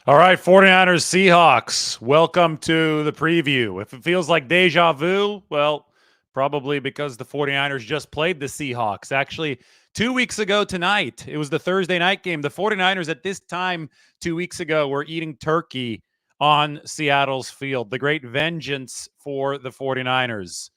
All right, 49ers Seahawks. Welcome to the preview. If it feels like deja vu, well, probably because the 49ers just played the Seahawks. Actually, 2 weeks ago tonight, it was the Thursday night game. The 49ers at this time 2 weeks ago were eating turkey on Seattle's field. The great vengeance for the 49ers.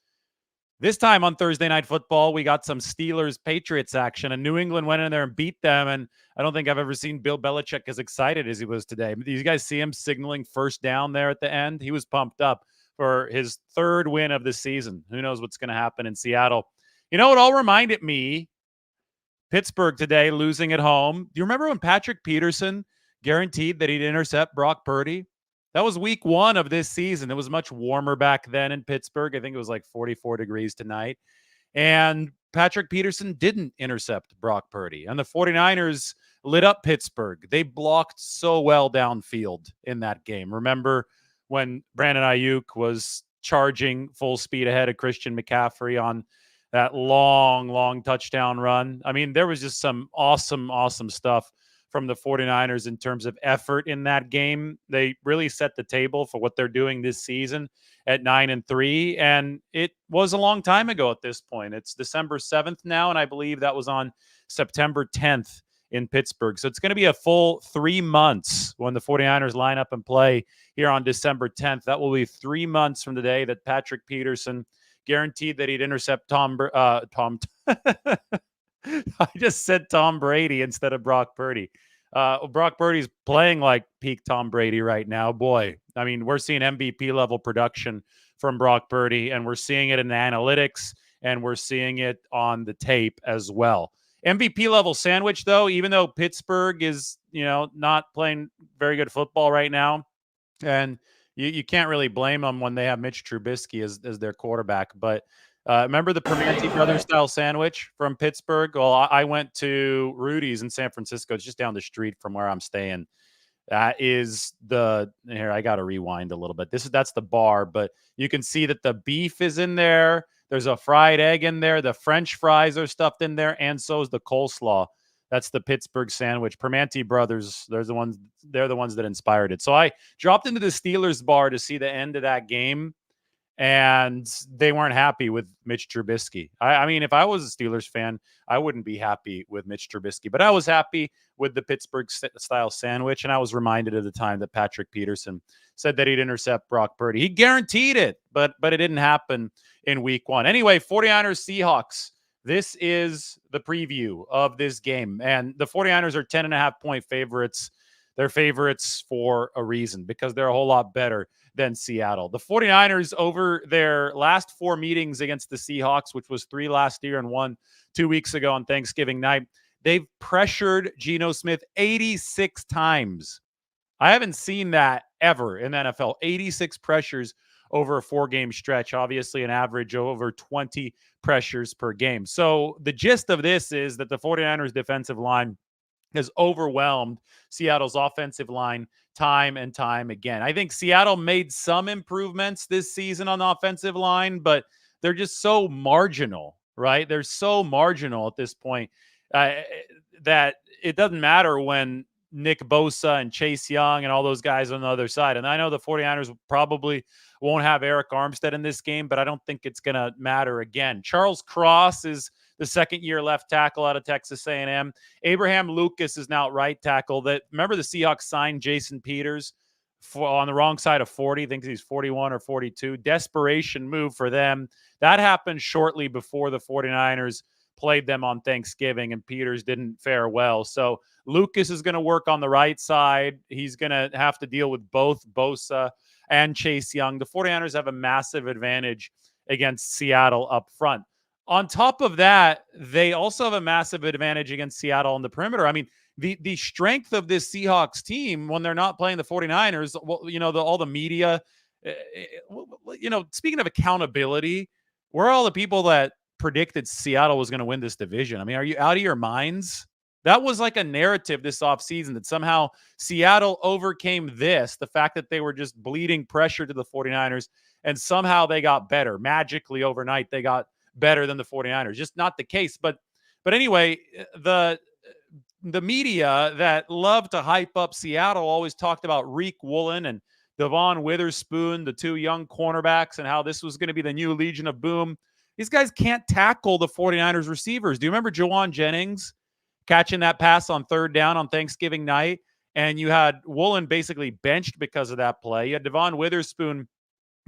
This time on Thursday Night Football, we got some Steelers-Patriots action, and New England went in there and beat them, and I don't think I've ever seen Bill Belichick as excited as he was today. Did you guys see him signaling first down there at the end? He was pumped up for his third win of the season. Who knows what's going to happen in Seattle? You know, it all reminded me, Pittsburgh today losing at home. Do you remember when Patrick Peterson guaranteed that he'd intercept Brock Purdy? That was week 1 of this season. It was much warmer back then in Pittsburgh. I think it was like 44 degrees tonight. And Patrick Peterson didn't intercept Brock Purdy. And the 49ers lit up Pittsburgh. They blocked so well downfield in that game. Remember when Brandon Ayuk was charging full speed ahead of Christian McCaffrey on that long touchdown run? I mean, there was just some awesome stuff from the 49ers in terms of effort in that game. They really set the table for what they're doing this season at 9-3. And it was a long time ago at this point. It's December 7th now, and I believe that was on September 10th in Pittsburgh. So it's going to be a full 3 months when the 49ers line up and play here on December 10th. That will be 3 months from the day that Patrick Peterson guaranteed that he'd intercept Tom. I just said Tom Brady instead of Brock Purdy. Brock Purdy's playing like peak Tom Brady right now. Boy, I mean, we're seeing MVP level production from Brock Purdy, and we're seeing it in the analytics, and we're seeing it on the tape as well. MVP level sandwich, though, even though Pittsburgh is, not playing very good football right now, and you can't really blame them when they have Mitch Trubisky as their quarterback, but remember the Permanente Brothers style sandwich from Pittsburgh? Well, I went to Rudy's in San Francisco. It's just down the street from where I'm staying. That is here, I got to rewind a little bit. That's the bar, but you can see that the beef is in there. There's a fried egg in there. The French fries are stuffed in there, and so is the coleslaw. That's the Pittsburgh sandwich. Permanente Brothers, they're the ones that inspired it. So I dropped into the Steelers bar to see the end of that game, and they weren't happy with Mitch Trubisky. I mean, if I was a Steelers fan, I wouldn't be happy with Mitch Trubisky, but I was happy with the Pittsburgh-style sandwich, and I was reminded of the time that Patrick Peterson said that he'd intercept Brock Purdy. He guaranteed it, but it didn't happen in week 1. Anyway, 49ers Seahawks. This is the preview of this game, and the 49ers are 10.5-point favorites. They're favorites for a reason, because they're a whole lot better than Seattle. The 49ers, over their last 4 meetings against the Seahawks, which was 3 last year and 1 2 weeks ago on Thanksgiving night, they've pressured Geno Smith 86 times. I haven't seen that ever in the NFL. 86 pressures over a 4-game stretch, obviously an average of over 20 pressures per game. So the gist of this is that the 49ers defensive line has overwhelmed Seattle's offensive line time and time again. I think Seattle made some improvements this season on the offensive line, but they're just so marginal, right? They're so marginal at this point that it doesn't matter when Nick Bosa and Chase Young and all those guys on the other side. And I know the 49ers probably won't have Eric Armstead in this game, but I don't think it's going to matter again. Charles Cross is the second-year left tackle out of Texas A&M. Abraham Lucas is now right tackle. Remember the Seahawks signed Jason Peters on the wrong side of 40. I think he's 41 or 42. Desperation move for them. That happened shortly before the 49ers played them on Thanksgiving, and Peters didn't fare well. So Lucas is going to work on the right side. He's going to have to deal with both Bosa and Chase Young. The 49ers have a massive advantage against Seattle up front. On top of that, they also have a massive advantage against Seattle on the perimeter. I mean, the strength of this Seahawks team when they're not playing the 49ers, well, all the media, speaking of accountability, where are all the people that predicted Seattle was going to win this division? I mean, are you out of your minds? That was like a narrative this offseason that somehow Seattle overcame the fact that they were just bleeding pressure to the 49ers, and somehow they got better. Magically overnight, they got better than the 49ers. Just not the case. But anyway, the the media that love to hype up Seattle always talked about Reek Woolen and Devon Witherspoon, the two young cornerbacks, and how this was going to be the new Legion of Boom. These guys can't tackle the 49ers receivers. Do you remember Jawan Jennings catching that pass on third down on Thanksgiving night? And you had Woolen basically benched because of that play. You had Devon Witherspoon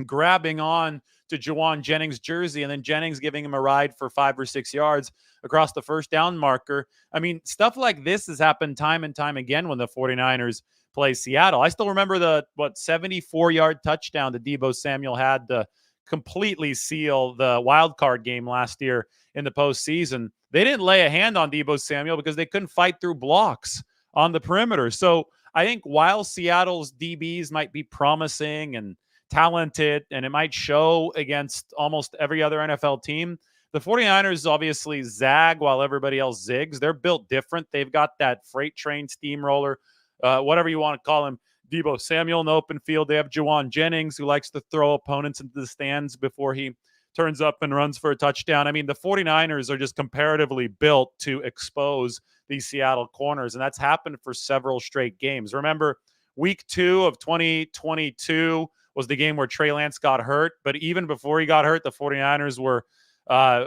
grabbing on to Jawan Jennings' jersey, and then Jennings giving him a ride for 5 or 6 yards across the first down marker. I mean, stuff like this has happened time and time again when the 49ers play Seattle. I still remember the 74-yard touchdown that Deebo Samuel had to completely seal the wild card game last year in the postseason. They didn't lay a hand on Deebo Samuel because they couldn't fight through blocks on the perimeter. So I think while Seattle's DBs might be promising and talented, and it might show against almost every other NFL team, the 49ers obviously zag while everybody else zigs. They're built different. They've got that freight train steamroller, whatever you want to call him, Deebo Samuel in the open field. They have Jawan Jennings, who likes to throw opponents into the stands before he turns up and runs for a touchdown. I mean, the 49ers are just comparatively built to expose these Seattle corners, and that's happened for several straight games. Remember, week 2 of 2022 was the game where Trey Lance got hurt, but even before he got hurt, the 49ers were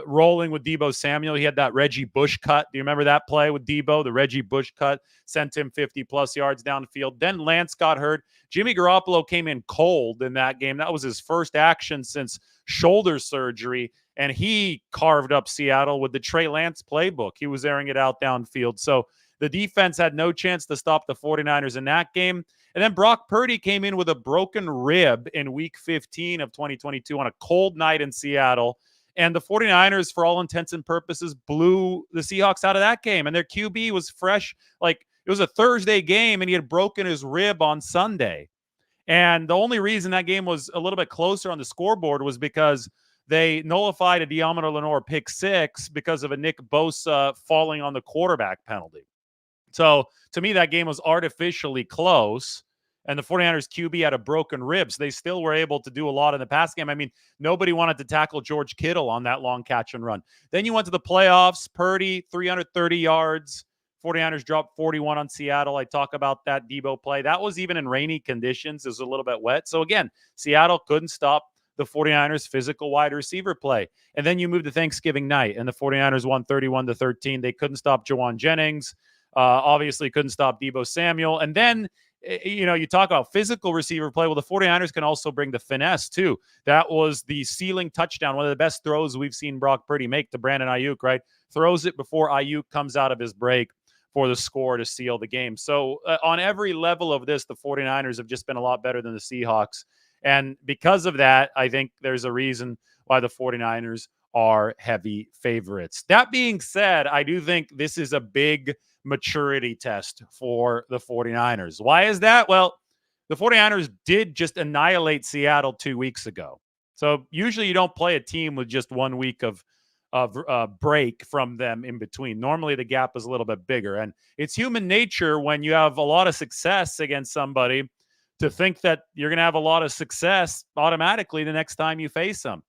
rolling with Deebo Samuel. He had that Reggie Bush cut. Do you remember that play with Deebo? The Reggie Bush cut sent him 50-plus yards downfield. Then Lance got hurt. Jimmy Garoppolo came in cold in that game. That was his first action since shoulder surgery, and he carved up Seattle with the Trey Lance playbook. He was airing it out downfield. So the defense had no chance to stop the 49ers in that game. And then Brock Purdy came in with a broken rib in week 15 of 2022 on a cold night in Seattle. And the 49ers, for all intents and purposes, blew the Seahawks out of that game. And their QB was fresh. Like, it was a Thursday game, and he had broken his rib on Sunday. And the only reason that game was a little bit closer on the scoreboard was because they nullified a Deommodore Lenoir pick 6 because of a Nick Bosa falling on the quarterback penalty. So, to me, that game was artificially close. And the 49ers QB had a broken rib, so they still were able to do a lot in the pass game. I mean, nobody wanted to tackle George Kittle on that long catch and run. Then you went to the playoffs. Purdy, 330 yards. 49ers dropped 41 on Seattle. I talk about that Deebo play. That was even in rainy conditions. It was a little bit wet. So, again, Seattle couldn't stop the 49ers' physical wide receiver play. And then you move to Thanksgiving night, and the 49ers won 31-13. They couldn't stop Jawan Jennings. Obviously couldn't stop Deebo Samuel. And then, you talk about physical receiver play. Well, the 49ers can also bring the finesse, too. That was the ceiling touchdown, one of the best throws we've seen Brock Purdy make to Brandon Ayuk, right? Throws it before Ayuk comes out of his break for the score to seal the game. So on every level of this, the 49ers have just been a lot better than the Seahawks. And because of that, I think there's a reason why the 49ers are heavy favorites. That being said, I do think this is a big maturity test for the 49ers. Why is that? Well, the 49ers did just annihilate Seattle 2 weeks ago. So usually you don't play a team with just 1 week of break from them in between. Normally the gap is a little bit bigger. And it's human nature when you have a lot of success against somebody to think that you're going to have a lot of success automatically the next time you face them.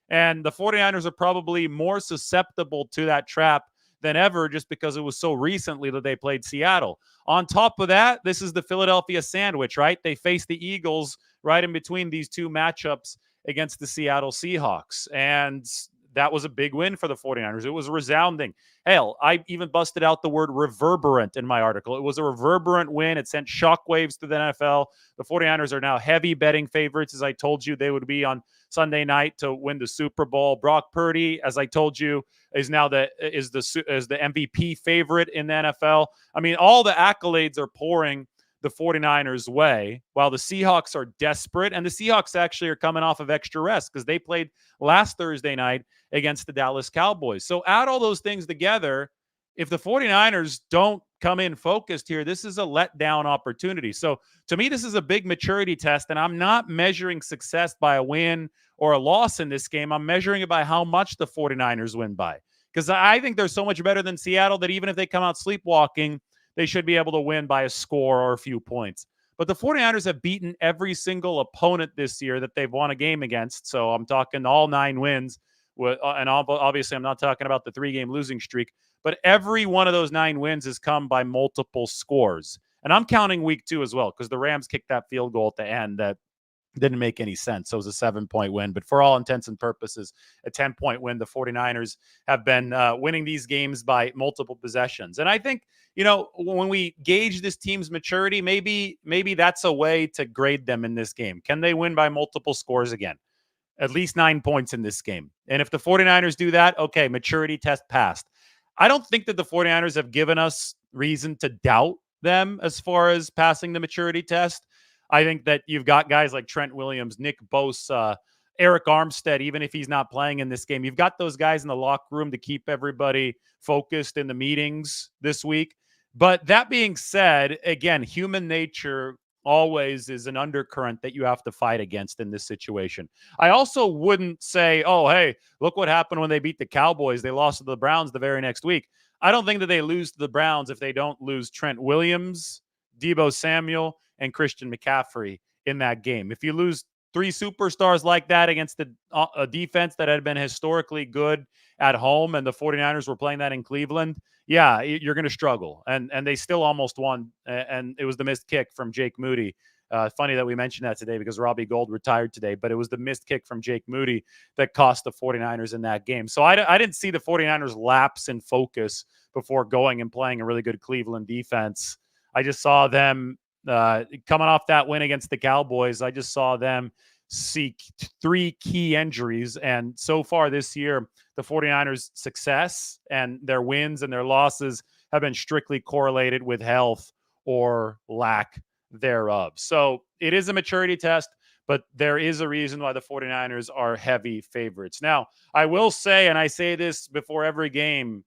And the 49ers are probably more susceptible to that trap than ever just because it was so recently that they played Seattle. On top of that, this is the Philadelphia sandwich, right? They face the Eagles right in between these two matchups against the Seattle Seahawks. And that was a big win for the 49ers. It was resounding. Hell, I even busted out the word reverberant in my article. It was a reverberant win. It sent shockwaves through the NFL. The 49ers are now heavy betting favorites, as I told you they would be on Sunday night to win the Super Bowl. Brock Purdy, as I told you, is now the MVP favorite in the NFL. I mean, all the accolades are pouring the 49ers way, while the Seahawks are desperate. And the Seahawks actually are coming off of extra rest because they played last Thursday night against the Dallas Cowboys. So add all those things together. If the 49ers don't come in focused here, this is a letdown opportunity. So to me, this is a big maturity test, and I'm not measuring success by a win or a loss in this game. I'm measuring it by how much the 49ers win by, because I think they're so much better than Seattle that even if they come out sleepwalking, they should be able to win by a score or a few points. But the 49ers have beaten every single opponent this year that they've won a game against. So I'm talking all 9 wins. And obviously, I'm not talking about the 3-game losing streak. but every one of those 9 wins has come by multiple scores. And I'm counting week 2 as well, because the Rams kicked that field goal at the end that didn't make any sense. So it was a 7-point win. But for all intents and purposes, a 10-point win. The 49ers have been winning these games by multiple possessions. And I think, when we gauge this team's maturity, maybe that's a way to grade them in this game. Can they win by multiple scores again? At least 9 points in this game. And if the 49ers do that, okay, maturity test passed. I don't think that the 49ers have given us reason to doubt them as far as passing the maturity test. I think that you've got guys like Trent Williams, Nick Bosa, Eric Armstead, even if he's not playing in this game. You've got those guys in the locker room to keep everybody focused in the meetings this week. But that being said, again, human nature always is an undercurrent that you have to fight against in this situation. I also wouldn't say, oh, hey, look what happened when they beat the Cowboys. They lost to the Browns the very next week. I don't think that they lose to the Browns if they don't lose Trent Williams, Deebo Samuel, and Christian McCaffrey in that game. If you lose 3 superstars like that against a defense that had been historically good at home, and the 49ers were playing that in Cleveland, yeah, you're going to struggle. And they still almost won, and it was the missed kick from Jake Moody. Funny that we mentioned that today because Robbie Gould retired today, but it was the missed kick from Jake Moody that cost the 49ers in that game. So I didn't see the 49ers lapse in focus before going and playing a really good Cleveland defense. I just saw them coming off that win against the Cowboys. I just saw them seek 3 key injuries. And so far this year, the 49ers' success and their wins and their losses have been strictly correlated with health or lack thereof. So it is a maturity test, but there is a reason why the 49ers are heavy favorites. Now, I will say, and I say this before every game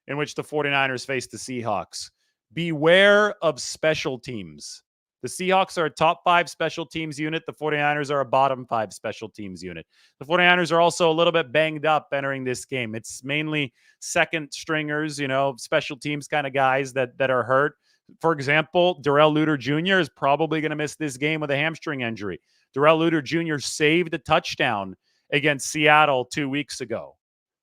in which the 49ers face the Seahawks, beware of special teams. The Seahawks are a top 5 special teams unit. The 49ers are a bottom 5 special teams unit. The 49ers are also a little bit banged up entering this game. It's mainly second stringers, special teams kind of guys that are hurt. For example, Darrell Luter Jr. is probably going to miss this game with a hamstring injury. Darrell Luter Jr. saved a touchdown against Seattle 2 weeks ago.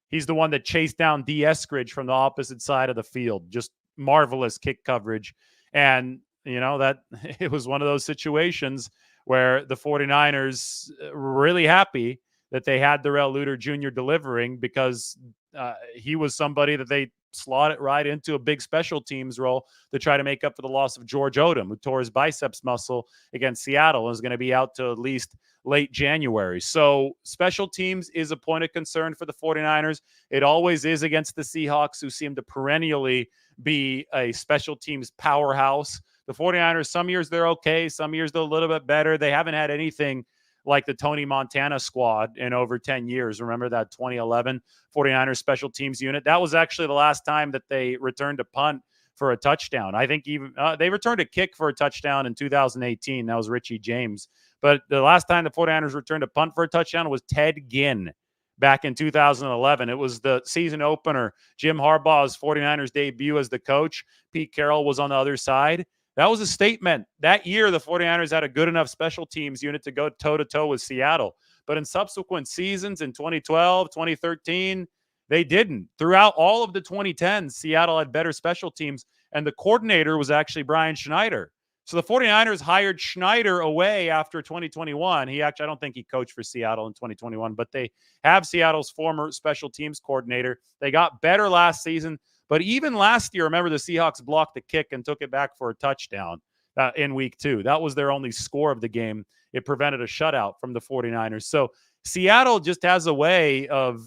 He's the one that chased down D. Eskridge from the opposite side of the field. Just marvelous kick coverage. And that it was one of those situations where the 49ers were really happy that they had Darrell Luter Jr. delivering, because he was somebody that they slotted right into a big special teams role to try to make up for the loss of George Odom, who tore his biceps muscle against Seattle and is going to be out to at least late January. So special teams is a point of concern for the 49ers. It always is against the Seahawks, who seem to perennially be a special teams powerhouse. The 49ers, some years they're okay. Some years they're a little bit better. They haven't had anything like the Tony Montana squad in over 10 years. Remember that 2011 49ers special teams unit? That was actually the last time that they returned a punt for a touchdown. I think even they returned a kick for a touchdown in 2018. That was Richie James. But the last time the 49ers returned a punt for a touchdown was Ted Ginn back in 2011. It was the season opener. Jim Harbaugh's 49ers debut as the coach. Pete Carroll was on the other side. That was a statement. That year, the 49ers had a good enough special teams unit to go toe-to-toe with Seattle. But in subsequent seasons, in 2012, 2013, they didn't. Throughout all of the 2010s, Seattle had better special teams, and the coordinator was actually Brian Schneider. So the 49ers hired Schneider away after 2021. I don't think he coached for Seattle in 2021, but they have Seattle's former special teams coordinator. They got better last season. But even last year, remember, the Seahawks blocked the kick and took it back for a touchdown in week 2. That was their only score of the game. It prevented a shutout from the 49ers. So Seattle just has a way of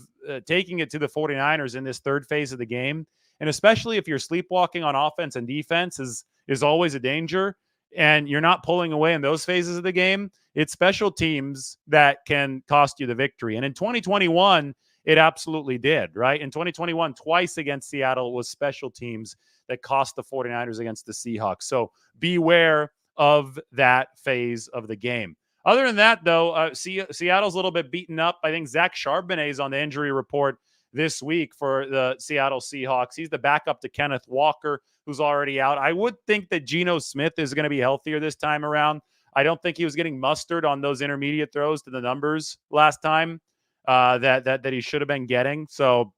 taking it to the 49ers in this third phase of the game. And especially if you're sleepwalking on offense and defense is always a danger, and you're not pulling away in those phases of the game, it's special teams that can cost you the victory. And in 2021, it absolutely did, right? In 2021, twice against Seattle, it was special teams that cost the 49ers against the Seahawks. So beware of that phase of the game. Other than that, though, Seattle's a little bit beaten up. I think Zach Charbonnet is on the injury report this week for the Seattle Seahawks. He's the backup to Kenneth Walker, who's already out. I would think that Geno Smith is going to be healthier this time around. I don't think he was getting mustard on those intermediate throws to the numbers last time that he should have been getting. So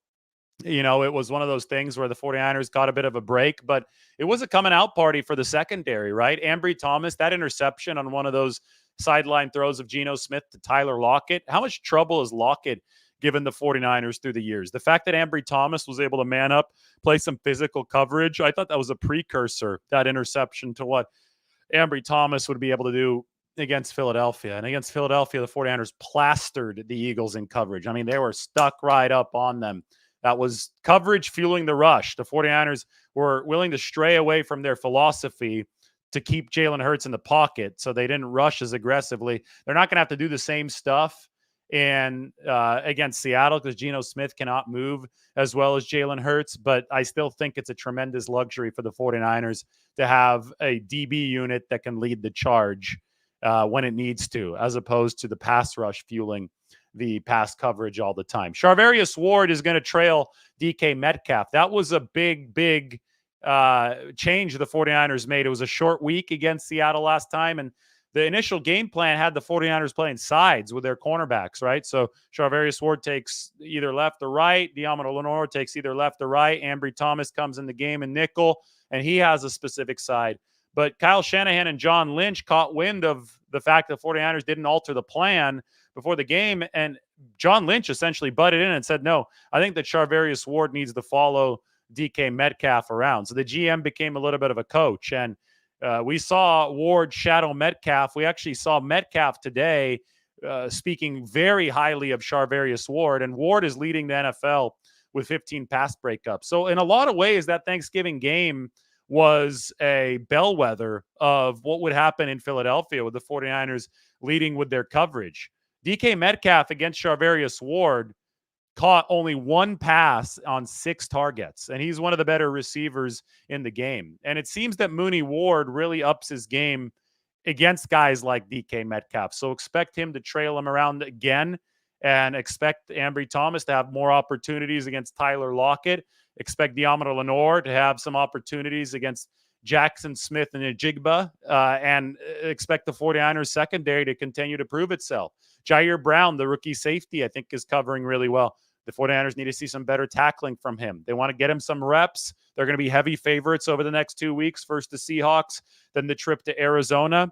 It was one of those things where the 49ers got a bit of a break, but it was a coming out party for the secondary, right? Ambry Thomas, that interception on one of those sideline throws of Geno Smith to Tyler Lockett. How much trouble has Lockett given the 49ers through the years? The fact that Ambry Thomas was able to man up, play some physical coverage, I thought that was a precursor, that interception, to what Ambry Thomas would be able to do against Philadelphia. And against Philadelphia, the 49ers plastered the Eagles in coverage. I mean, they were stuck right up on them. That was coverage fueling the rush. The 49ers were willing to stray away from their philosophy to keep Jalen Hurts in the pocket, so they didn't rush as aggressively. They're not going to have to do the same stuff against Seattle because Geno Smith cannot move as well as Jalen Hurts, but I still think it's a tremendous luxury for the 49ers to have a DB unit that can lead the charge when it needs to, as opposed to the pass rush fueling the pass coverage all the time. Charvarius Ward is going to trail DK Metcalf. That was a big change the 49ers made. It was a short week against Seattle last time, and the initial game plan had the 49ers playing sides with their cornerbacks, right? So Charvarius Ward takes either left or right. Diamond Lenore takes either left or right. Ambry Thomas comes in the game in nickel, and he has a specific side. But Kyle Shanahan and John Lynch caught wind of the fact that the 49ers didn't alter the plan before the game, and John Lynch essentially butted in and said, no, I think that Charvarius Ward needs to follow DK Metcalf around. So the GM became a little bit of a coach, and we saw Ward shadow Metcalf. We actually saw Metcalf today speaking very highly of Charvarius Ward, and Ward is leading the NFL with 15 pass breakups. So in a lot of ways, that Thanksgiving game was a bellwether of what would happen in Philadelphia with the 49ers leading with their coverage. DK Metcalf against Charvarius Ward caught only one pass on 6 targets, and he's one of the better receivers in the game. And it seems that Mooney Ward really ups his game against guys like DK Metcalf. So expect him to trail him around again, and expect Ambry Thomas to have more opportunities against Tyler Lockett. Expect Diamond Lenore to have some opportunities against Jackson Smith and Ajigba, and expect the 49ers secondary to continue to prove itself. Jair Brown, the rookie safety, I think is covering really well. The 49ers need to see some better tackling from him. They want to get him some reps. They're going to be heavy favorites over the next 2 weeks. First the Seahawks, then the trip to Arizona.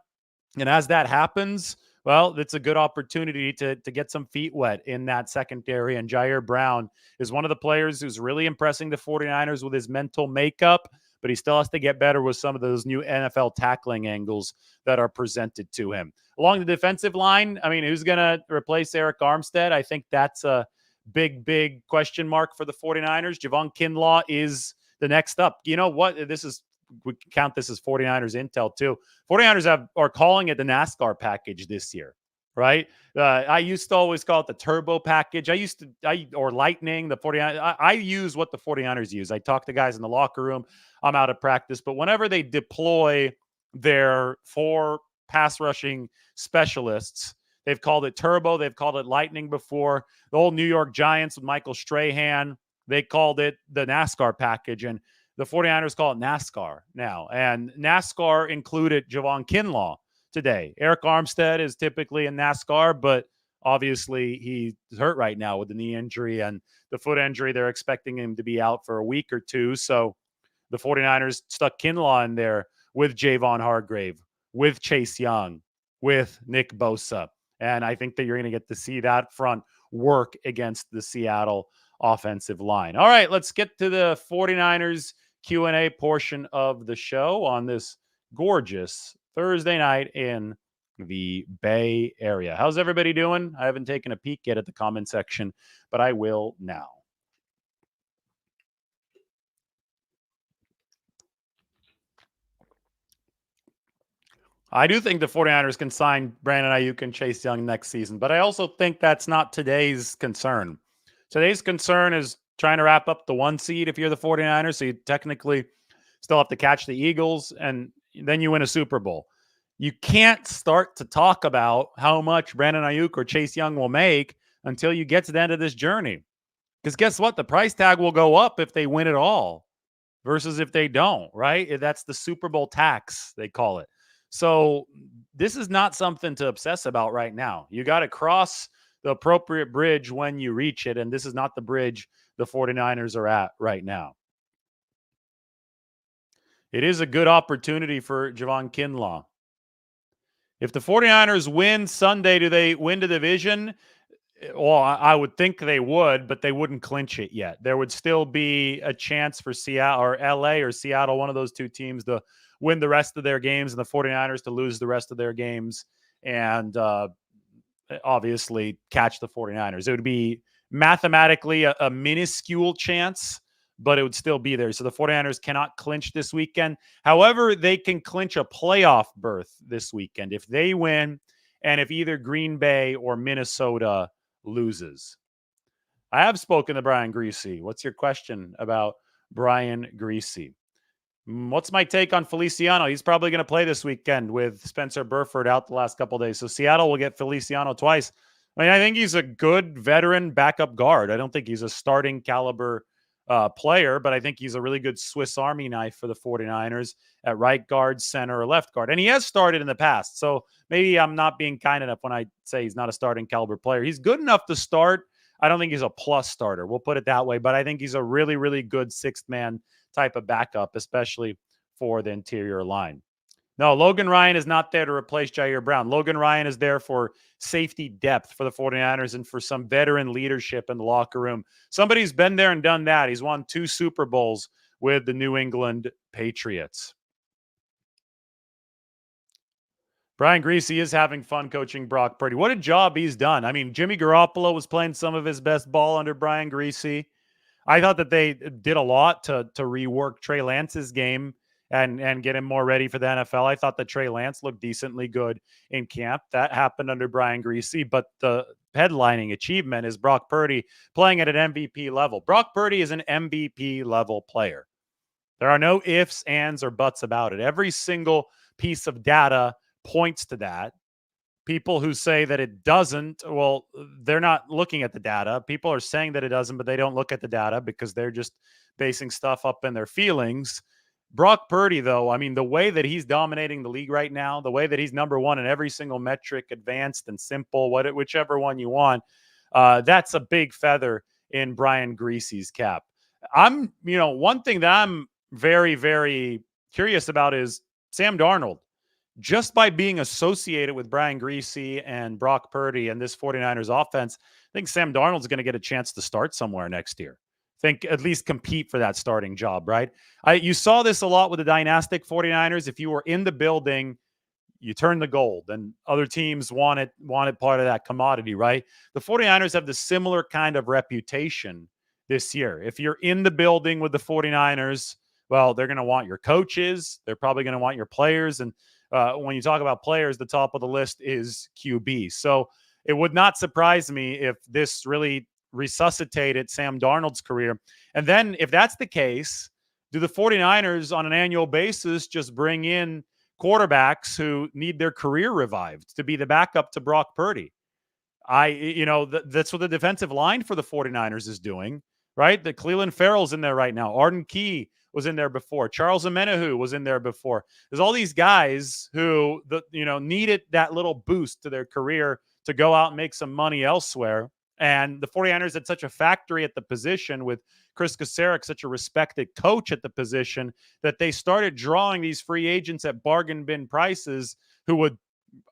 And as that happens, well, it's a good opportunity to get some feet wet in that secondary. And Jair Brown is one of the players who's really impressing the 49ers with his mental makeup, but he still has to get better with some of those new NFL tackling angles that are presented to him. Along the defensive line, I mean, who's going to replace Eric Armstead? I think that's a big question mark for the 49ers. Javon Kinlaw is the next up. You know what? We count this as 49ers intel too. 49ers are calling it the NASCAR package this year, right? I used to always call it the turbo package. Or lightning, the 49ers. I use what the 49ers use. I talk to guys in the locker room. I'm out of practice, but whenever they deploy their 4 pass rushing specialists, they've called it turbo. They've called it lightning before. The old New York Giants with Michael Strahan, they called it the NASCAR package, and the 49ers call it NASCAR now. And NASCAR included Javon Kinlaw today. Eric Armstead is typically in NASCAR, but obviously he's hurt right now with the knee injury and the foot injury. They're expecting him to be out for a week or two. So the 49ers stuck Kinlaw in there with Javon Hargrave, with Chase Young, with Nick Bosa. And I think that you're going to get to see that front work against the Seattle offensive line. All right, let's get to the 49ers Q&A portion of the show on this gorgeous Thursday night in the Bay Area. How's everybody doing? I haven't taken a peek yet at the comment section, but I will now. I do think the 49ers can sign Brandon Ayuk and Chase Young next season, but I also think that's not today's concern. Today's concern is trying to wrap up the 1 seed if you're the 49ers, so you technically still have to catch the Eagles, and then you win a Super Bowl. You can't start to talk about how much Brandon Ayuk or Chase Young will make until you get to the end of this journey. Because guess what? The price tag will go up if they win it all versus if they don't, right? That's the Super Bowl tax, they call it. So this is not something to obsess about right now. You got to cross the appropriate bridge when you reach it, and this is not the bridge the the 49ers are at right now. It is a good opportunity for Javon Kinlaw. If the 49ers win Sunday, do they win the division? Well, I would think they would, but they wouldn't clinch it yet. There would still be a chance for Seattle or LA or Seattle, one of those two teams, to win the rest of their games and the 49ers to lose the rest of their games and obviously catch the 49ers. It would be mathematically a minuscule chance, but it would still be there. So the 49ers cannot clinch this weekend. However, they can clinch a playoff berth this weekend if they win and if either Green Bay or Minnesota loses. I have spoken to Brian Griese. What's your question about Brian Griese? What's my take on Feliciano? He's probably going to play this weekend with Spencer Burford out the last couple of days. So Seattle will get Feliciano twice. I mean, I think he's a good veteran backup guard. I don't think he's a starting caliber player, but I think he's a really good Swiss Army knife for the 49ers at right guard, center, or left guard. And he has started in the past. So maybe I'm not being kind enough when I say he's not a starting caliber player. He's good enough to start. I don't think he's a plus starter. We'll put it that way. But I think he's a really, really good sixth man type of backup, especially for the interior line. No, Logan Ryan is not there to replace Jair Brown. Logan Ryan is there for safety depth for the 49ers and for some veteran leadership in the locker room. Somebody's been there and done that. He's won 2 Super Bowls with the New England Patriots. Brian Griese is having fun coaching Brock Purdy. What a job he's done. I mean, Jimmy Garoppolo was playing some of his best ball under Brian Griese. I thought that they did a lot to rework Trey Lance's game and get him more ready for the NFL. I thought that Trey Lance looked decently good in camp. That happened under Brian Griese, but the headlining achievement is Brock Purdy playing at an MVP level. Brock Purdy is an MVP level player. There are no ifs, ands, or buts about it. Every single piece of data points to that. People who say that it doesn't, well, they're not looking at the data. People are saying that it doesn't, but they don't look at the data because they're just basing stuff up in their feelings. Brock Purdy, though, I mean, the way that he's dominating the league right now, the way that he's number one in every single metric, advanced and simple, whichever one you want, that's a big feather in Brian Griese's cap. One thing that I'm very, very curious about is Sam Darnold. Just by being associated with Brian Griese and Brock Purdy and this 49ers offense, I think Sam Darnold's going to get a chance to start somewhere next year. I think at least compete for that starting job, right? You saw this a lot with the dynastic 49ers. If you were in the building, you turn the gold, and other teams wanted part of that commodity, right? The 49ers have the similar kind of reputation this year. If you're in the building with the 49ers, well, they're going to want your coaches. They're probably going to want your players. And when you talk about players, the top of the list is QB. So it would not surprise me if this really resuscitated Sam Darnold's career. And then if that's the case, do the 49ers on an annual basis just bring in quarterbacks who need their career revived to be the backup to Brock Purdy? That's what the defensive line for the 49ers is doing, right? The Cleveland Farrell's in there right now. Arden Key was in there before. Charles Omenihu was in there before. There's all these guys who needed that little boost to their career to go out and make some money elsewhere. And the 49ers had such a factory at the position with Chris Kasarik, such a respected coach at the position, that they started drawing these free agents at bargain bin prices who would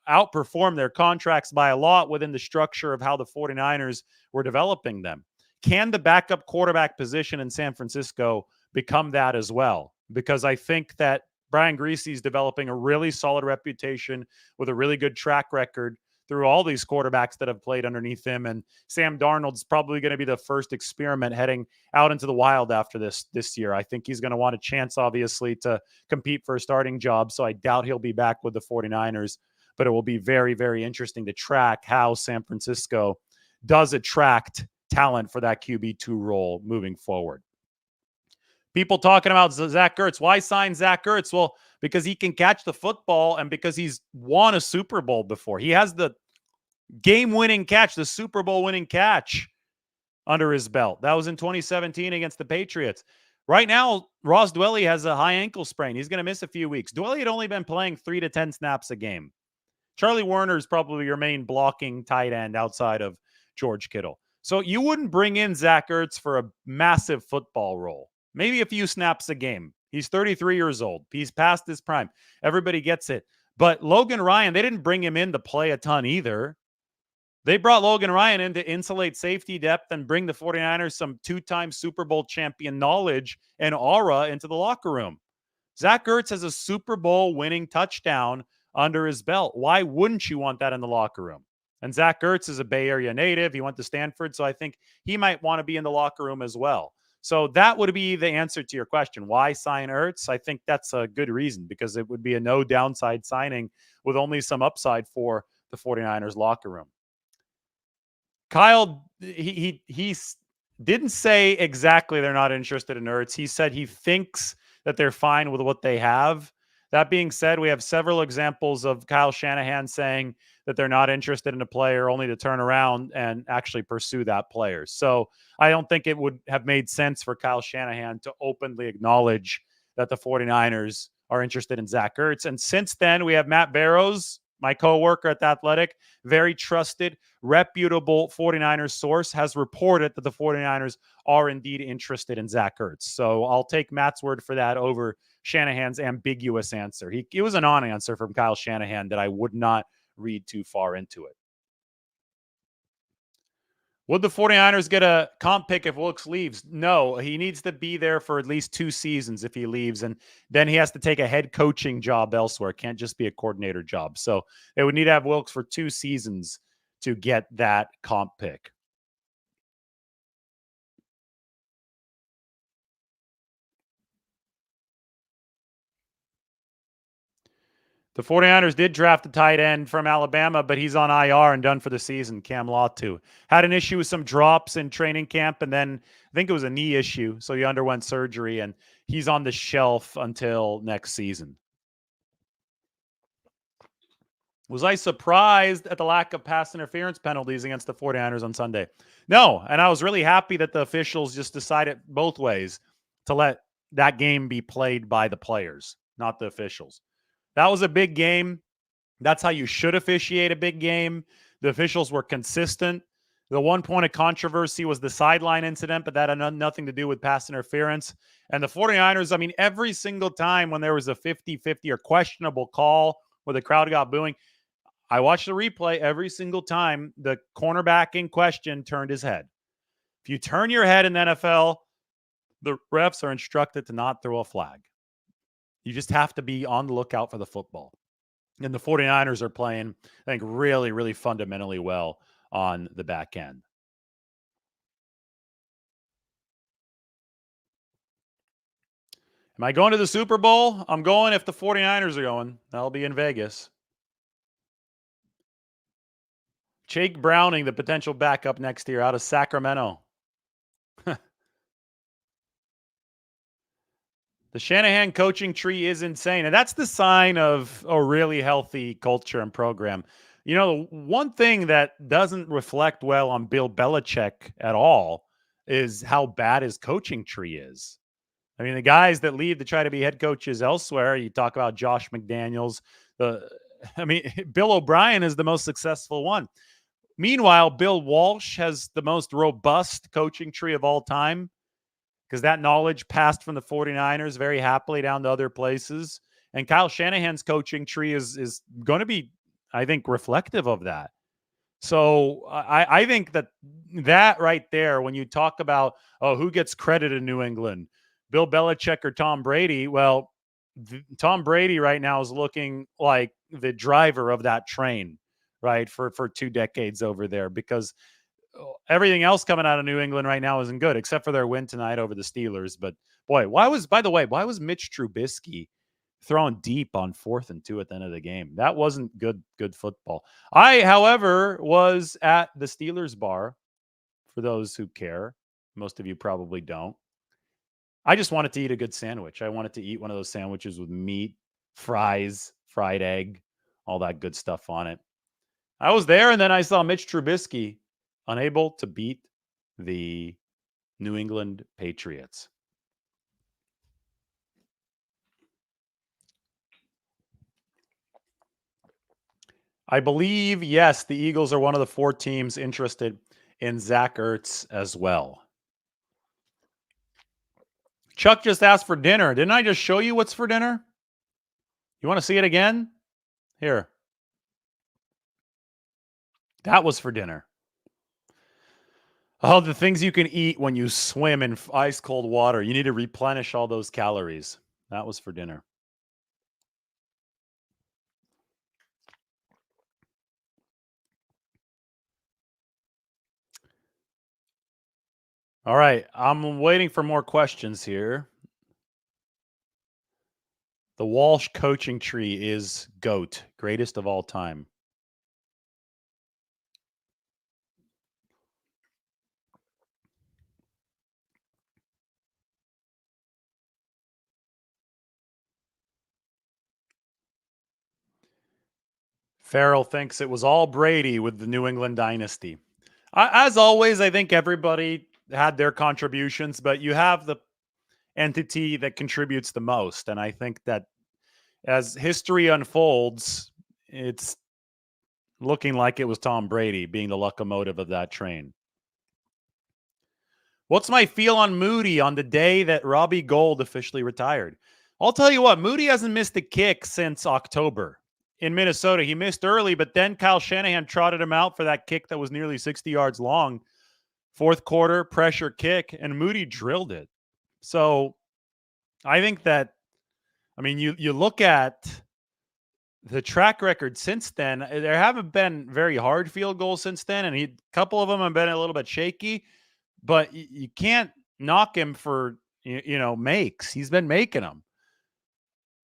outperform their contracts by a lot within the structure of how the 49ers were developing them. Can the backup quarterback position in San Francisco become that as well? Because I think that Brian Griese is developing a really solid reputation with a really good track record through all these quarterbacks that have played underneath him. And Sam Darnold's probably going to be the first experiment heading out into the wild after this year. I think he's going to want a chance, obviously, to compete for a starting job. So I doubt he'll be back with the 49ers, but it will be very, very interesting to track how San Francisco does attract talent for that QB2 role moving forward. People talking about Zach Ertz. Why sign Zach Ertz? Well, because he can catch the football and because he's won a Super Bowl before. He has the game-winning catch, the Super Bowl-winning catch under his belt. That was in 2017 against the Patriots. Right now, Ross Dwelley has a high ankle sprain. He's going to miss a few weeks. Dwelley had only been playing 3 to 10 snaps a game. Charlie Warner is probably your main blocking tight end outside of George Kittle. So you wouldn't bring in Zach Ertz for a massive football role. Maybe a few snaps a game. He's 33 years old. He's past his prime. Everybody gets it. But Logan Ryan, they didn't bring him in to play a ton either. They brought Logan Ryan in to insulate safety depth and bring the 49ers some two-time Super Bowl champion knowledge and aura into the locker room. Zach Ertz has a Super Bowl winning touchdown under his belt. Why wouldn't you want that in the locker room? And Zach Ertz is a Bay Area native. He went to Stanford, so I think he might want to be in the locker room as well. So that would be the answer to your question. Why sign Ertz? I think that's a good reason because it would be a no downside signing with only some upside for the 49ers locker room. Kyle, he didn't say exactly they're not interested in Ertz. He said he thinks that they're fine with what they have. That being said, we have several examples of Kyle Shanahan saying that they're not interested in a player only to turn around and actually pursue that player. So I don't think it would have made sense for Kyle Shanahan to openly acknowledge that the 49ers are interested in Zach Ertz. And since then, we have Matt Barrows, my coworker at The Athletic, very trusted, reputable 49ers source, has reported that the 49ers are indeed interested in Zach Ertz. So I'll take Matt's word for that over Shanahan's ambiguous answer. It was a non-answer from Kyle Shanahan that I would not read too far into it. Would the 49ers get a comp pick if Wilkes leaves? No, he needs to be there for at least 2 seasons if he leaves, and then he has to take a head coaching job elsewhere. It can't just be a coordinator job. So they would need to have Wilkes for 2 seasons to get that comp pick. The 49ers did draft a tight end from Alabama, but he's on IR and done for the season, Cam Latu. Had an issue with some drops in training camp, and then I think it was a knee issue, so he underwent surgery, and he's on the shelf until next season. Was I surprised at the lack of pass interference penalties against the 49ers on Sunday? No, and I was really happy that the officials just decided both ways to let that game be played by the players, not the officials. That was a big game. That's how you should officiate a big game. The officials were consistent. The one point of controversy was the sideline incident, but that had nothing to do with pass interference. And the 49ers, I mean, every single time when there was a 50-50 or questionable call where the crowd got booing, I watched the replay every single time the cornerback in question turned his head. If you turn your head in the NFL, the refs are instructed to not throw a flag. You just have to be on the lookout for the football. And the 49ers are playing, I think, really, really fundamentally well on the back end. Am I going to the Super Bowl? I'm going if the 49ers are going. That'll be in Vegas. Jake Browning, the potential backup next year out of Sacramento. The Shanahan coaching tree is insane. And that's the sign of a really healthy culture and program. You know, one thing that doesn't reflect well on Bill Belichick at all is how bad his coaching tree is. I mean, the guys that leave to try to be head coaches elsewhere, you talk about Josh McDaniels. Bill O'Brien is the most successful one. Meanwhile, Bill Walsh has the most robust coaching tree of all time, because that knowledge passed from the 49ers very happily down to other places. And Kyle Shanahan's coaching tree is going to be, I think, reflective of that. So I think that right there, when you talk about, who gets credit in New England, Bill Belichick or Tom Brady, well, Tom Brady right now is looking like the driver of that train, right, for 2 decades over there, because everything else coming out of New England right now isn't good, except for their win tonight over the Steelers. But boy, why was Mitch Trubisky throwing deep on 4th and 2 at the end of the game? That wasn't good football. I, however, was at the Steelers bar, for those who care. Most of you probably don't. I just wanted to eat a good sandwich. I wanted to eat one of those sandwiches with meat, fries, fried egg, all that good stuff on it. I was there, and then I saw Mitch Trubisky unable to beat the New England Patriots. I believe, yes, the Eagles are one of the 4 teams interested in Zach Ertz as well. Chuck just asked for dinner. Didn't I just show you what's for dinner? You want to see it again? Here. That was for dinner. Oh, the things you can eat when you swim in ice cold water. You need to replenish all those calories. That was for dinner. All right. I'm waiting for more questions here. The Walsh coaching tree is GOAT, greatest of all time. Farrell thinks it was all Brady with the New England dynasty. As always, I think everybody had their contributions, but you have the entity that contributes the most. And I think that as history unfolds, it's looking like it was Tom Brady being the locomotive of that train. What's my feel on Moody on the day that Robbie Gould officially retired? I'll tell you what, Moody hasn't missed a kick since October. In Minnesota, he missed early, but then Kyle Shanahan trotted him out for that kick that was nearly 60 yards long. Fourth quarter, pressure kick, and Moody drilled it. So I think that, I mean, you look at the track record since then, there haven't been very hard field goals since then, and a couple of them have been a little bit shaky, but you can't knock him for, makes. He's been making them.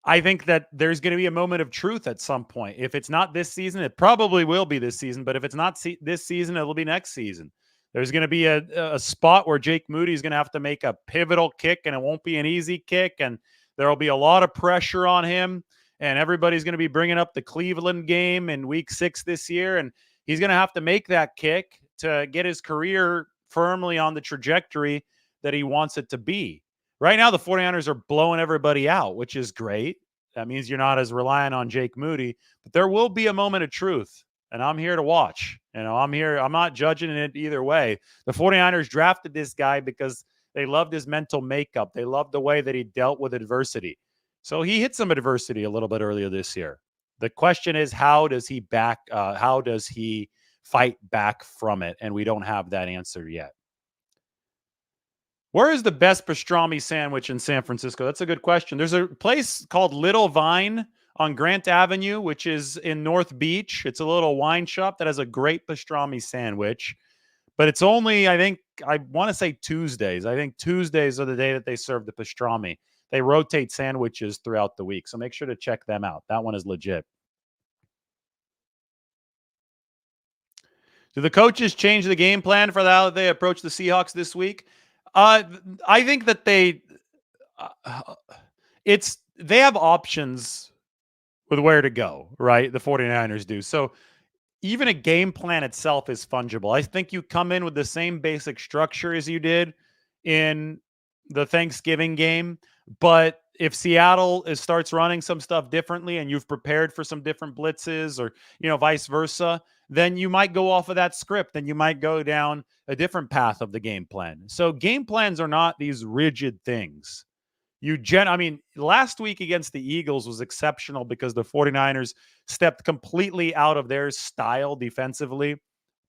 I think that there's going to be a moment of truth at some point. If it's not this season, it probably will be this season. But if it's not this season, it'll be next season. There's going to be a spot where Jake Moody is going to have to make a pivotal kick, and it won't be an easy kick. And there will be a lot of pressure on him. And everybody's going to be bringing up the Cleveland game in week 6 this year. And he's going to have to make that kick to get his career firmly on the trajectory that he wants it to be. Right now, the 49ers are blowing everybody out, which is great. That means you're not as reliant on Jake Moody, but there will be a moment of truth, and I'm here to watch. I'm here. I'm not judging it either way. The 49ers drafted this guy because they loved his mental makeup. They loved the way that he dealt with adversity. So he hit some adversity a little bit earlier this year. The question is, how does he fight back from it? And we don't have that answer yet. Where is the best pastrami sandwich in San Francisco? That's a good question. There's a place called Little Vine on Grant Avenue, which is in North Beach. It's a little wine shop that has a great pastrami sandwich, but it's only, I want to say Tuesdays. I think Tuesdays are the day that they serve the pastrami. They rotate sandwiches throughout the week, so make sure to check them out. That one is legit. Do the coaches change the game plan for how they approach the Seahawks this week? I think that they have options with where to go, right? The 49ers do. So even a game plan itself is fungible. I think you come in with the same basic structure as you did in the Thanksgiving game, but if Seattle starts running some stuff differently and you've prepared for some different blitzes or, vice versa, then you might go off of that script and you might go down a different path of the game plan. So game plans are not these rigid things. Last week against the Eagles was exceptional because the 49ers stepped completely out of their style defensively,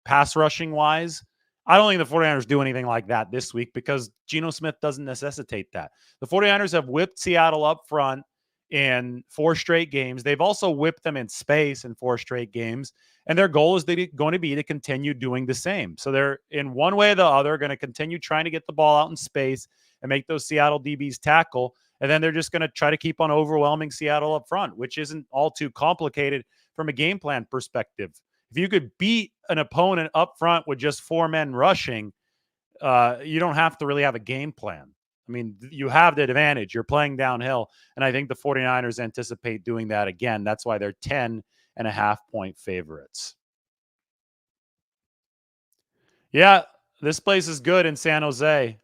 pass rushing wise. I don't think the 49ers do anything like that this week because Geno Smith doesn't necessitate that. The 49ers have whipped Seattle up front in 4 straight games. They've also whipped them in space in 4 straight games. And their goal is going to be to continue doing the same. So they're, in one way or the other, going to continue trying to get the ball out in space and make those Seattle DBs tackle. And then they're just going to try to keep on overwhelming Seattle up front, which isn't all too complicated from a game plan perspective. If you could beat an opponent up front with just 4 men rushing, you don't have to really have a game plan. I mean, you have the advantage. You're playing downhill. And I think the 49ers anticipate doing that again. That's why they're 10.5-point favorites. Yeah, this place is good in San Jose.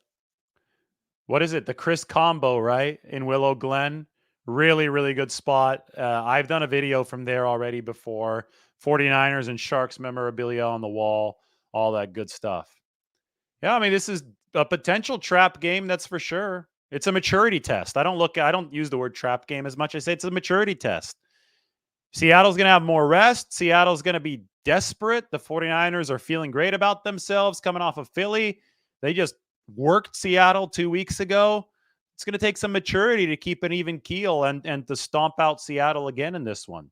What is it? The Chris Combo, right? In Willow Glen. Really, really good spot. I've done a video from there already before. 49ers and Sharks memorabilia on the wall. all that good stuff. Yeah, I mean, this is a potential trap game, that's for sure. It's a maturity test. I don't use the word trap game as much. I say it's a maturity test. Seattle's going to have more rest. Seattle's going to be desperate. The 49ers are feeling great about themselves coming off of Philly. They just worked Seattle 2 weeks ago. It's going to take some maturity to keep an even keel and to stomp out Seattle again in this one.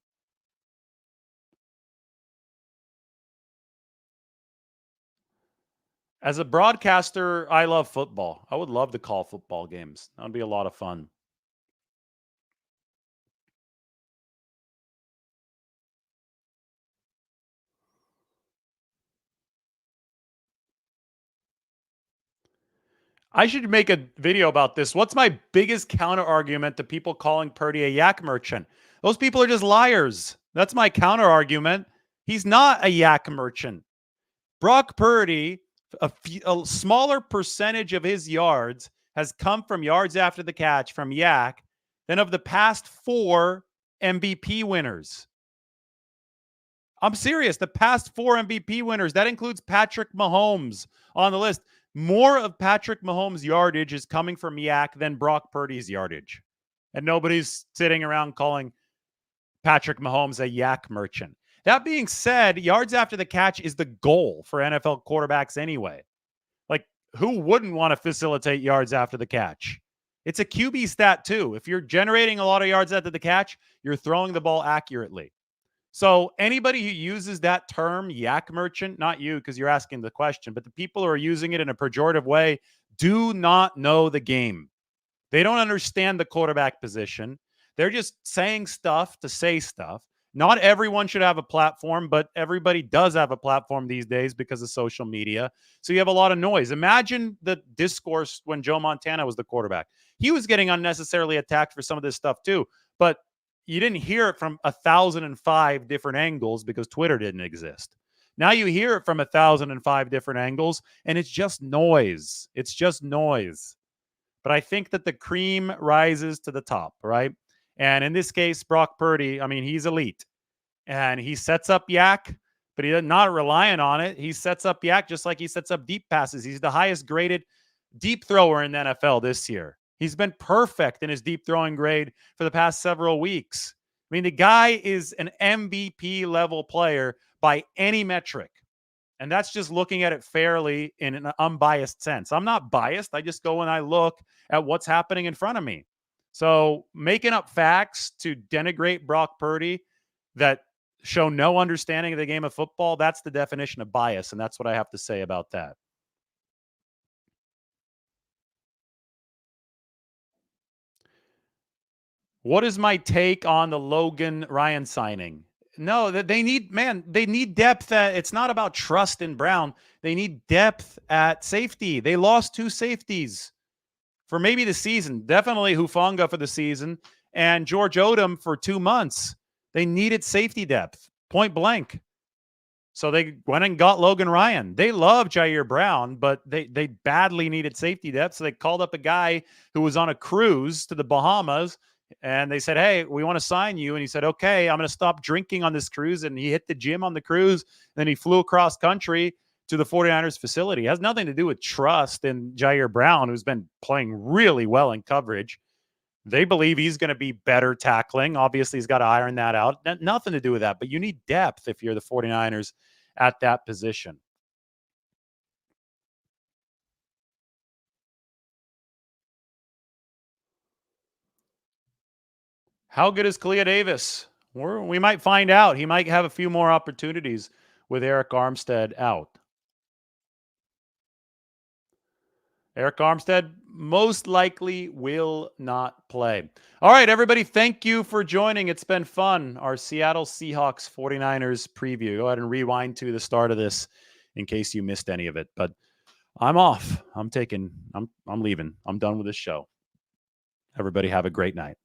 As a broadcaster, I love football. I would love to call football games. That would be a lot of fun. I should make a video about this. What's my biggest counter argument to people calling Purdy a yak merchant? Those people are just liars. That's my counter argument. He's not a yak merchant. Brock Purdy, a smaller percentage of his yards has come from yards after the catch from yak than of the past 4 MVP winners. I'm serious. The past 4 MVP winners, that includes Patrick Mahomes on the list. More of Patrick Mahomes' yardage is coming from yak than Brock Purdy's yardage. And nobody's sitting around calling Patrick Mahomes a yak merchant. That being said, yards after the catch is the goal for NFL quarterbacks anyway. Like, who wouldn't want to facilitate yards after the catch? It's a QB stat too. If you're generating a lot of yards after the catch, you're throwing the ball accurately. So anybody who uses that term, yak merchant, not you because you're asking the question, but the people who are using it in a pejorative way do not know the game. They don't understand the quarterback position. They're just saying stuff to say stuff. Not everyone should have a platform, but everybody does have a platform these days because of social media. So you have a lot of noise. Imagine the discourse when Joe Montana was the quarterback. He was getting unnecessarily attacked for some of this stuff too, but you didn't hear it from 1,005 different angles because Twitter didn't exist. Now you hear it from 1,005 different angles, and it's just noise. It's just noise. But I think that the cream rises to the top, right? And in this case, Brock Purdy, I mean, he's elite. And he sets up yak, but he's not relying on it. He sets up yak just like he sets up deep passes. He's the highest graded deep thrower in the NFL this year. He's been perfect in his deep throwing grade for the past several weeks. I mean, the guy is an MVP level player by any metric. And that's just looking at it fairly in an unbiased sense. I'm not biased. I just go and I look at what's happening in front of me. So making up facts to denigrate Brock Purdy that show no understanding of the game of football, that's the definition of bias. And that's what I have to say about that. What is my take on the Logan Ryan signing? No, they need depth. It's not about trust in Brown. They need depth at safety. They lost 2 safeties for maybe the season. Definitely Hufanga for the season and George Odom for 2 months. They needed safety depth, point blank. So they went and got Logan Ryan. They love Jair Brown, but they badly needed safety depth. So they called up a guy who was on a cruise to the Bahamas, and they said, hey, we want to sign you. And he said, okay, I'm going to stop drinking on this cruise. And he hit the gym on the cruise. Then he flew across country to the 49ers facility. It has nothing to do with trust in Jair Brown, who's been playing really well in coverage. They believe he's going to be better tackling. Obviously, he's got to iron that out. Nothing to do with that. But you need depth if you're the 49ers at that position. How good is Kalia Davis? We might find out. He might have a few more opportunities with Eric Armstead out. Eric Armstead most likely will not play. All right, everybody, thank you for joining. It's been fun. Our Seattle Seahawks 49ers preview. Go ahead and rewind to the start of this in case you missed any of it. But I'm off. I'm leaving. I'm done with this show. Everybody have a great night.